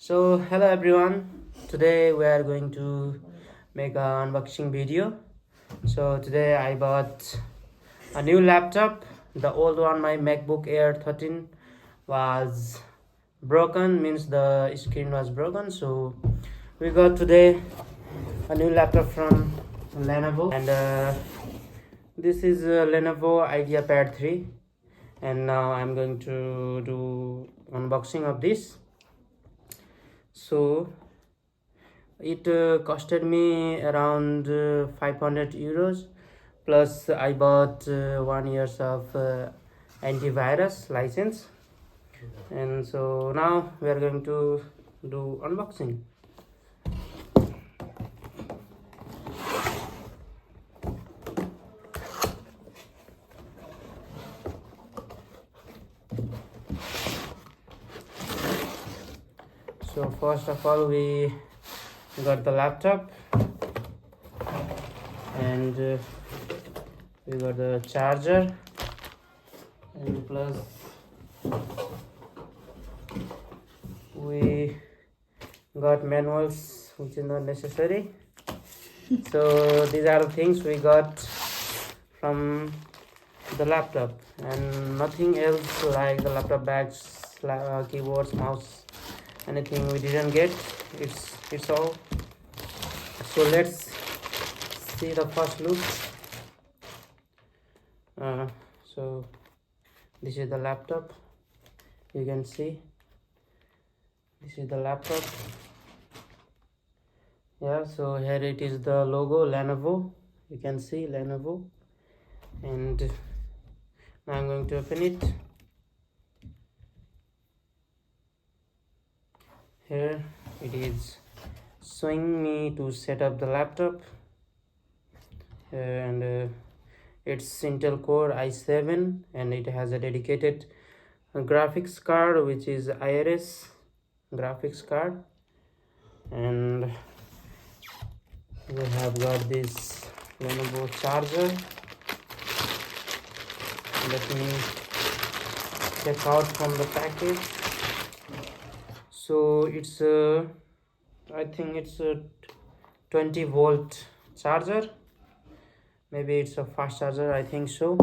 So hello everyone, today we are going to make an unboxing video. So today I bought a new laptop. The old one, my MacBook Air 13, was broken, means the screen was broken. So we got today a new laptop from Lenovo, and this is Lenovo Ideapad 3, and now I'm going to do unboxing of this. So it costed me around 500 euros, plus I bought 1 year of antivirus license. And so now we are going to do unboxing. So first of all, we got the laptop, and we got the charger, and plus we got manuals which is not necessary. So these are the things we got from the laptop, and nothing else like the laptop bags, keyboards, mouse, anything we didn't get. It's all. So let's see the first look. So this is the laptop. You can see this is the laptop. Yeah, so here it is, the logo Lenovo. You can see Lenovo, and now I'm going to open it. Here it is showing me to set up the laptop, and it's Intel Core i7, and it has a dedicated graphics card which is IRS graphics card, and we have got this Lenovo charger. Let me check out from the package. So it's I think it's a 20-volt charger. Maybe it's a fast charger, I think so.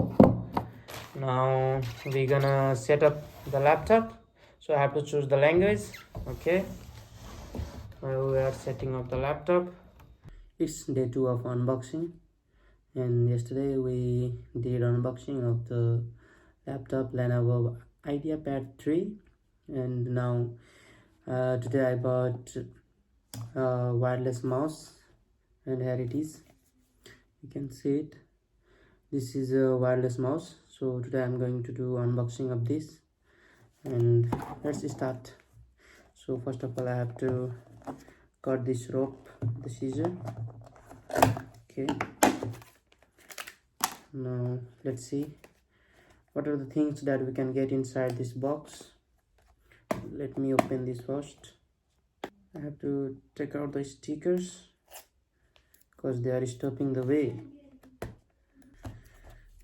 Now we're gonna set up the laptop, so I have to choose the language. Okay, now we are setting up the laptop. It's day 2 of unboxing, and yesterday we did unboxing of the laptop Lenovo Ideapad 3, and now today I bought a wireless mouse, and here it is. You can see it. This is a wireless mouse. So today I'm going to do unboxing of this, and let's start. So first of all, I have to cut this rope, the scissor. Okay, now let's see what are the things that we can get inside this box. Let me open this first. I have to take out the stickers because they are stopping the way.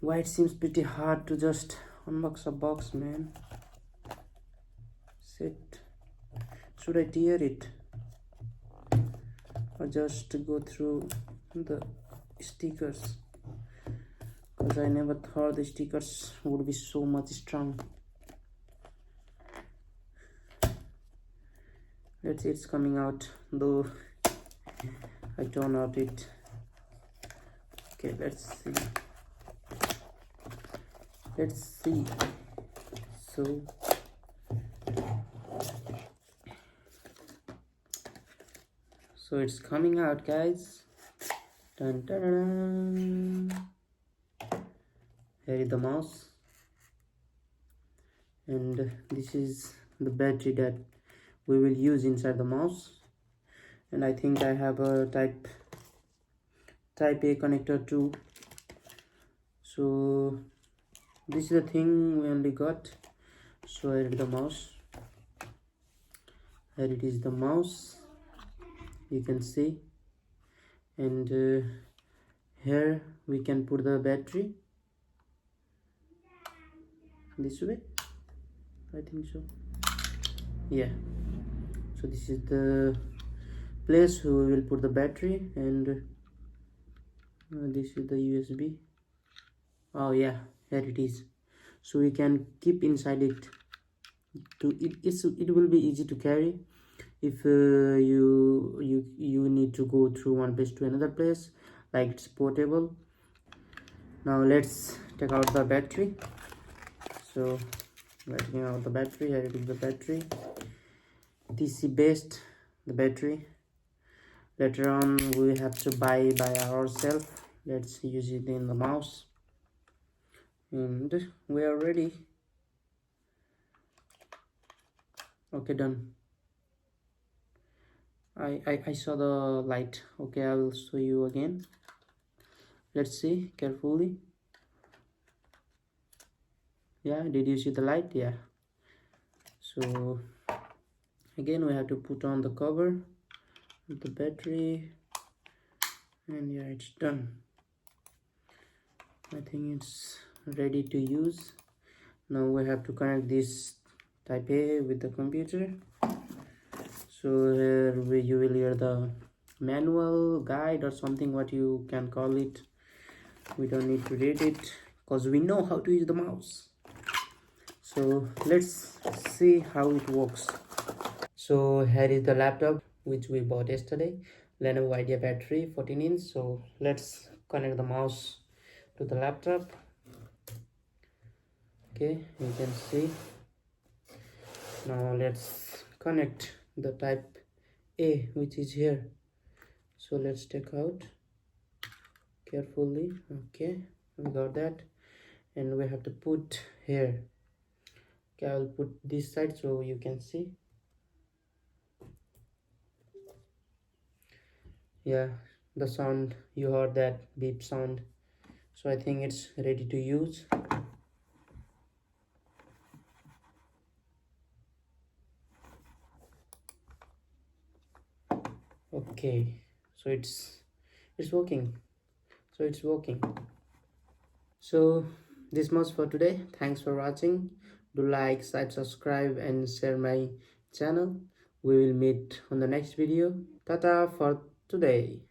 Why it seems pretty hard to just unbox a box, man. Shit. Should I tear it or just go through the stickers? Because I never thought the stickers would be so much strong. Let's see, it's coming out, though I torn out it. Okay, let's see. So it's coming out, guys. Dun, dun, dun, dun. Here is the mouse, and this is the battery that we will use inside the mouse. And I think I have a type A connector too. So this is the thing we only got. So here is the mouse. Here it is, the mouse. You can see, and here we can put the battery this way. I think so. Yeah, So this is the place we will put the battery, and this is the USB. Oh yeah, here it is. So we can keep inside it. It will be easy to carry if you need to go through one place to another place, like it's portable. Now let's take out the battery. So we're taking out the battery. Here it is, the battery, DC based, the battery. Later on we have to buy by ourselves. Let's use it in the mouse, and we are ready. Okay, done. I saw the light. Okay, I will show you again. Let's see carefully. Yeah, did you see the light? Yeah. So again we have to put on the cover with the battery, and yeah, it's done. I think it's ready to use. Now we have to connect this type A with the computer. So here you will hear the manual guide or something, what you can call it. We don't need to read it because we know how to use the mouse. So let's see how it works. So here is the laptop which we bought yesterday, Lenovo Ideapad 3 14-inch. So let's connect the mouse to the laptop. Okay, you can see. Now let's connect the type A which is here. So let's take out carefully. Okay, we got that, and we have to put here. Okay, I will put this side so you can see. Yeah, the sound, you heard that beep sound. So I think it's ready to use. Okay, so it's working. So it's working. So this much for today. Thanks for watching. Do like, subscribe and share my channel. We will meet on the next video. Tata for today.